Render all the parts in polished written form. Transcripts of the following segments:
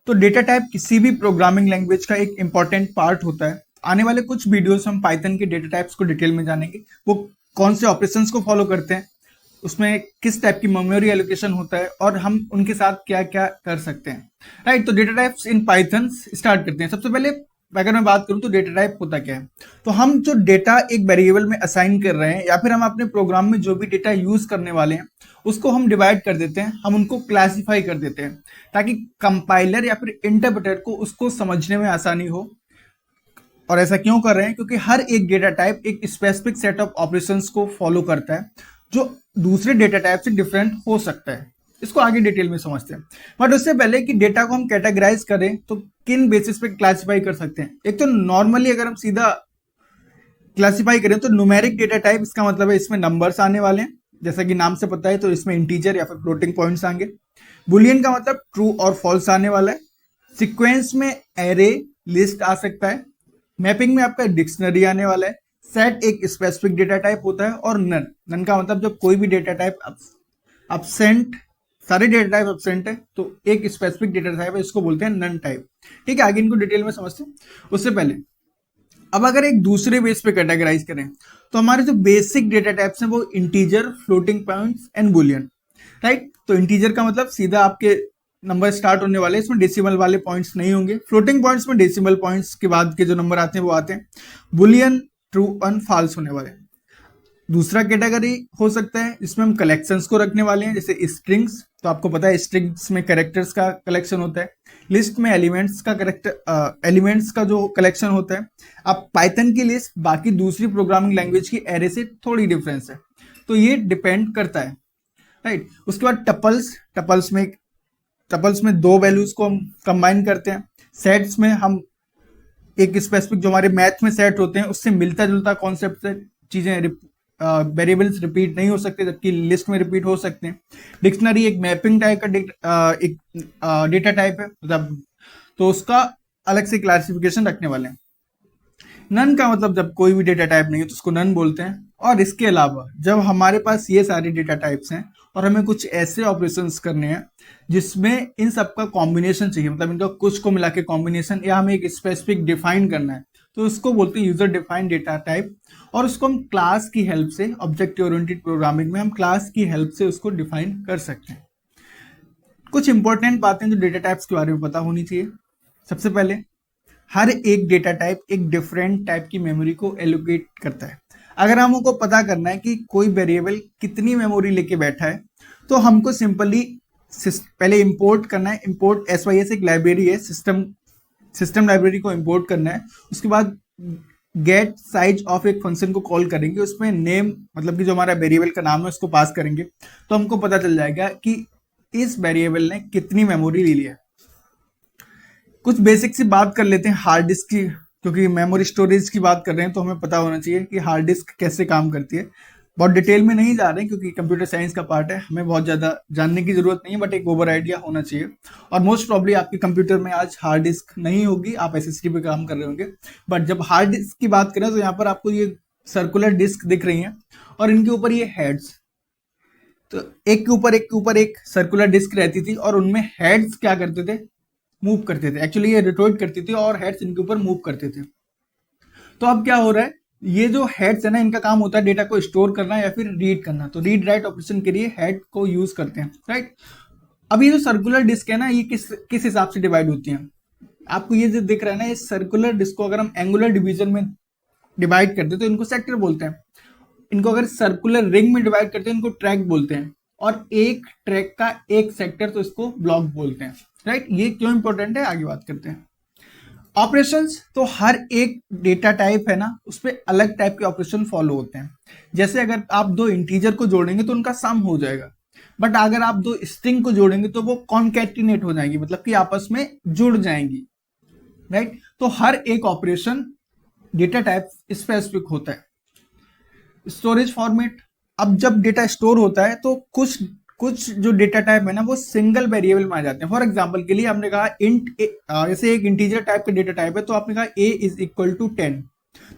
तो data type किसी भी प्रोग्रामिंग लैंग्वेज का एक इंपॉर्टेंट पार्ट होता है। आने वाले कुछ वीडियोस हम पाइथन के डेटा टाइप्स को डिटेल में जानेंगे, वो कौन से ऑपरेशंस को फॉलो करते हैं, उसमें किस टाइप की मेमोरी एलोकेशन होता है और हम उनके साथ क्या क्या कर सकते हैं। राइट, तो data types in Python start करते हैं। सबसे पहले अगर मैं बात करूं तो डेटा टाइप होता क्या है, तो हम जो डेटा एक वेरिएबल में असाइन कर रहे हैं या फिर हम अपने प्रोग्राम में जो भी डेटा यूज करने वाले हैं उसको हम डिवाइड कर देते हैं, हम उनको क्लासिफाई कर देते हैं ताकि कंपाइलर या फिर इंटरप्रेटर को उसको समझने में आसानी हो। और ऐसा क्यों कर रहे हैं, क्योंकि हर एक डेटा टाइप एक स्पेसिफिक सेट ऑफ ऑपरेशंस को फॉलो करता है जो दूसरे डेटा टाइप से डिफरेंट हो सकता है। इसको आगे डिटेल में समझते हैं, बट उससे पहले कि डेटा को हम कैटेगराइज करें तो किन बेसिस पे क्लासिफाई कर सकते हैं। एक तो नॉर्मली अगर हम सीधा क्लासिफाई करें तो न्यूमेरिक डेटा टाइप, इसका मतलब है इसमें नंबर्स आने वाले हैं, जैसा कि नाम से पता है, तो इसमें इंटीजर या फिर फ्लोटिंग पॉइंट्स आएंगे। बुलियन का मतलब ट्रू और फॉल्स आने वाला है। सीक्वेंस में एरे, लिस्ट आ सकता है। मैपिंग में आपका डिक्शनरी आने वाला है। सेट एक स्पेसिफिक डेटा टाइप होता है। और नन का मतलब जब कोई भी डेटा टाइप अब्सेंट, सारे डेटा टाइप अब्सेंट है तो एक स्पेसिफिक डेटा टाइप है, इसको बोलते हैं नन टाइप। ठीक है, आगे इनको डिटेल में समझते हैं। उससे पहले अब अगर एक दूसरे बेस पे कैटेगराइज करें तो हमारे जो बेसिक डेटा टाइप्स हैं वो integer, floating points and Boolean. Right, तो इंटीजर का मतलब सीधा आपके नंबर स्टार्ट होने वाले, इसमें डेसिमल वाले पॉइंट्स नहीं होंगे। फ्लोटिंग पॉइंट्स में डेसिमल पॉइंट्स के बाद के जो नंबर आते हैं वो आते हैं। बुलियन ट्रू और फॉल्स होने वाले। दूसरा कैटेगरी हो सकता है जिसमें हम कलेक्शंस को रखने वाले हैं, जैसे स्ट्रिंग्स, तो आपको पता है स्ट्रिंग्स में कैरेक्टर्स का कलेक्शन होता है। लिस्ट में एलिमेंट्स का जो कलेक्शन होता है। अब पाइथन की लिस्ट बाकी दूसरी प्रोग्रामिंग लैंग्वेज की एरे से थोड़ी डिफरेंस है, तो ये डिपेंड करता है। राइट, उसके बाद टपल्स में दो वैल्यूज को हम कंबाइन करते हैं। सेट्स में हम एक स्पेसिफिक जो हमारे मैथ में सेट होते हैं उससे मिलता जुलता कॉन्सेप्ट से चीजें, वेरिएबल्स रिपीट नहीं हो सकते, जबकि लिस्ट में रिपीट हो सकते हैं। डिक्शनरी एक मैपिंग टाइप का एक डेटा टाइप है, मतलब तो उसका अलग से क्लासिफिकेशन रखने वाले हैं। नन का मतलब जब कोई भी डेटा टाइप नहीं है तो उसको नन बोलते हैं। और इसके अलावा जब हमारे पास ये सारे डेटा टाइप्स हैं और हमें कुछ ऐसे ऑपरेशंस करने हैं जिसमें इन सबका कॉम्बिनेशन चाहिए, मतलब इनका कुछ को मिला के कॉम्बिनेशन, या हमें एक स्पेसिफिक डिफाइन करना है, तो उसको बोलते हैं यूजर डिफाइंड डेटा टाइप। और उसको हम क्लास की हेल्प से, ऑब्जेक्ट ओरिएंटेड प्रोग्रामिंग में हम क्लास की हेल्प से उसको डिफाइन कर सकते हैं। कुछ इंपॉर्टेंट बातें जो डेटा टाइप्स के बारे में पता होनी चाहिए। सबसे पहले, हर एक डेटा टाइप एक डिफरेंट टाइप की मेमोरी को एलोकेट करता है। अगर हमको पता करना है कि कोई वेरिएबल कितनी मेमोरी लेके बैठा है तो हमको सिंपली पहले इंपोर्ट करना है। इंपोर्ट SYS एक लाइब्रेरी है, सिस्टम लाइब्रेरी को इंपोर्ट करना है। उसके बाद गेट साइज ऑफ एक फंक्शन को कॉल करेंगे, उसमें नेम मतलब कि जो हमारा वेरिएबल का नाम है उसको पास करेंगे, तो हमको पता चल जाएगा कि इस वेरिएबल ने कितनी मेमोरी ले लिया। कुछ बेसिक सी बात कर लेते हैं हार्ड डिस्क की, क्योंकि मेमोरी स्टोरेज की बात कर रहे हैं तो हमें पता होना चाहिए कि हार्ड डिस्क कैसे काम करती है। बहुत डिटेल में नहीं जा रहे हैं क्योंकि कंप्यूटर साइंस का पार्ट है, हमें बहुत ज़्यादा जानने की जरूरत नहीं है, बट एक ओवर आइडिया होना चाहिए। और मोस्ट प्रॉब्ली आपके कंप्यूटर में आज हार्ड डिस्क नहीं होगी, आप SSD पे काम कर रहे होंगे। बट जब हार्ड डिस्क की बात करें तो यहाँ पर आपको ये सर्कुलर डिस्क दिख रही हैं और इनके ऊपर ये हेड्स, तो एक के ऊपर एक सर्कुलर डिस्क रहती थी और उनमें हेड्स क्या करते थे, मूव करते थे। एक्चुअली ये रोटेट करती थी और हेड्स इनके ऊपर मूव करते थे। तो अब क्या हो रहा है, ये जो हेड्स है ना, इनका काम होता है डेटा को स्टोर करना या फिर रीड करना, तो रीड राइट ऑपरेशन के लिए हेड को यूज करते हैं। राइट, अब ये जो सर्कुलर डिस्क है ना, ये किस हिसाब से डिवाइड होती है। आपको ये जो दिख रहा है ना, ये सर्कुलर डिस्क को अगर हम एंगुलर डिवीजन में डिवाइड करते हैं तो इनको सेक्टर बोलते हैं। इनको अगर सर्कुलर रिंग में डिवाइड करते हैं इनको ट्रैक बोलते हैं। और एक ट्रैक का एक सेक्टर तो इसको ब्लॉक बोलते हैं। राइट, ये क्यों इंपॉर्टेंट है आगे बात करते हैं। ऑपरेशंस, तो हर एक डेटा टाइप है ना उस पर अलग टाइप के ऑपरेशन फॉलो होते हैं। जैसे अगर आप दो इंटीजर को जोड़ेंगे तो उनका सम हो जाएगा, बट अगर आप दो स्ट्रिंग को जोड़ेंगे तो वो कॉन्कैटिनेट हो जाएंगी, मतलब कि आपस में जुड़ जाएंगी। राइट, तो हर एक ऑपरेशन डेटा टाइप स्पेसिफिक होता है। स्टोरेज फॉर्मेट, अब जब डेटा स्टोर होता है तो कुछ जो डेटा टाइप है ना वो सिंगल वेरिएबल में आ जाते हैं। फॉर एग्जांपल के लिए हमने कहा इंट, जैसे एक इंटीजर टाइप का डेटा टाइप है तो आपने कहा a = 10,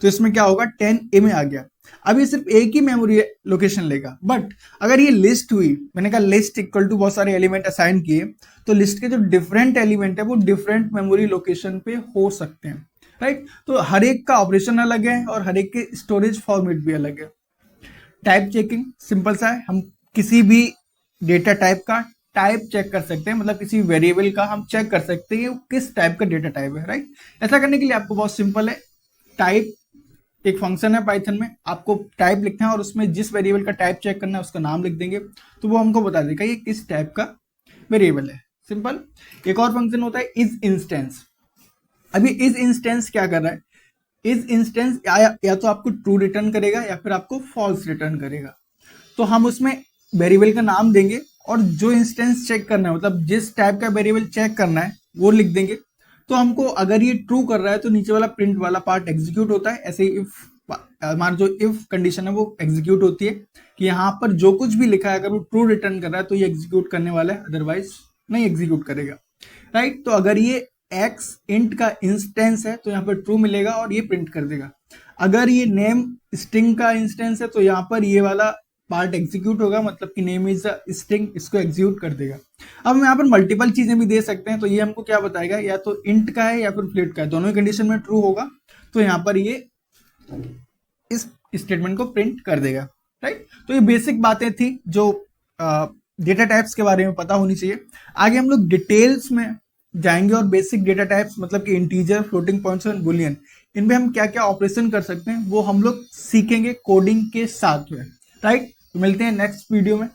तो इसमें क्या होगा 10A में आ गया। अब ये सिर्फ एक ही मेमोरी लोकेशन लेगा, बट अगर ये लिस्ट हुई, मैंने कहा लिस्ट इक्वल टू बहुत सारे एलिमेंट असाइन किए, तो लिस्ट के जो डिफरेंट एलिमेंट है वो डिफरेंट मेमोरी लोकेशन पे हो सकते हैं, राइट। तो हर एक का ऑपरेशन अलग है और हर एक के स्टोरेज फॉर्मेट भी अलग है। टाइप चेकिंग सिंपल सा है, हम किसी भी डेटा टाइप का टाइप चेक कर सकते हैं, मतलब किसी वेरिएबल का हम चेक कर सकते हैं किस टाइप का डेटा टाइप है, राइट। ऐसा करने के लिए आपको बहुत सिंपल है, टाइप एक फंक्शन है पाइथन में, आपको टाइप लिखना है और उसमें जिस वेरिएबल का टाइप चेक करना है उसका नाम लिख देंगे, तो वो हमको बता देगा ये किस टाइप का वेरिएबल है, सिंपल। एक और फंक्शन होता है इज इंस्टेंस। अभी इज इंस्टेंस क्या कर रहा है, इज इंस्टेंस या तो आपको ट्रू रिटर्न करेगा या फिर आपको फॉल्स रिटर्न करेगा। तो हम उसमें वेरिएबल का नाम देंगे और जो इंस्टेंस चेक करना है, मतलब जिस टाइप का वेरिएबल चेक करना है वो लिख देंगे। तो हमको अगर ये ट्रू कर रहा है तो नीचे वाला प्रिंट वाला पार्ट एग्जीक्यूट होता है। ऐसे इफ हमारा जो इफ कंडीशन है वो एग्जीक्यूट होती है कि यहाँ पर जो कुछ भी लिखा है अगर वो ट्रू रिटर्न कर रहा है तो ये एग्जीक्यूट करने वाला है, अदरवाइज नहीं एग्जीक्यूट करेगा, राइट। तो अगर ये एक्स इंट का इंस्टेंस है तो यहाँ पर ट्रू मिलेगा और ये प्रिंट कर देगा। अगर ये नेम स्ट्रिंग का इंस्टेंस है तो यहाँ पर ये वाला पार्ट एग्जीक्यूट होगा, मतलब कि नेम इज अ स्ट्रिंग, इसको एग्जीक्यूट कर देगा। अब हम यहाँ पर मल्टीपल चीजें भी दे सकते हैं, तो ये हमको क्या बताएगा, या तो इंट का है या फिर फ्लोट का है, दोनों ही कंडीशन में ट्रू होगा तो यहाँ पर ये इस स्टेटमेंट को प्रिंट कर देगा, राइट। तो ये बेसिक बातें थी जो डेटा टाइप्स के बारे में पता होनी चाहिए। आगे हम लोग डिटेल्स में जाएंगे और बेसिक डेटा टाइप्स मतलब कि इंटीजर, फ्लोटिंग पॉइंट्स और बुलियन, इनमें हम क्या क्या ऑपरेशन कर सकते हैं वो हम लोग सीखेंगे कोडिंग के साथ में, राइट। तो मिलते हैं नेक्स्ट वीडियो में।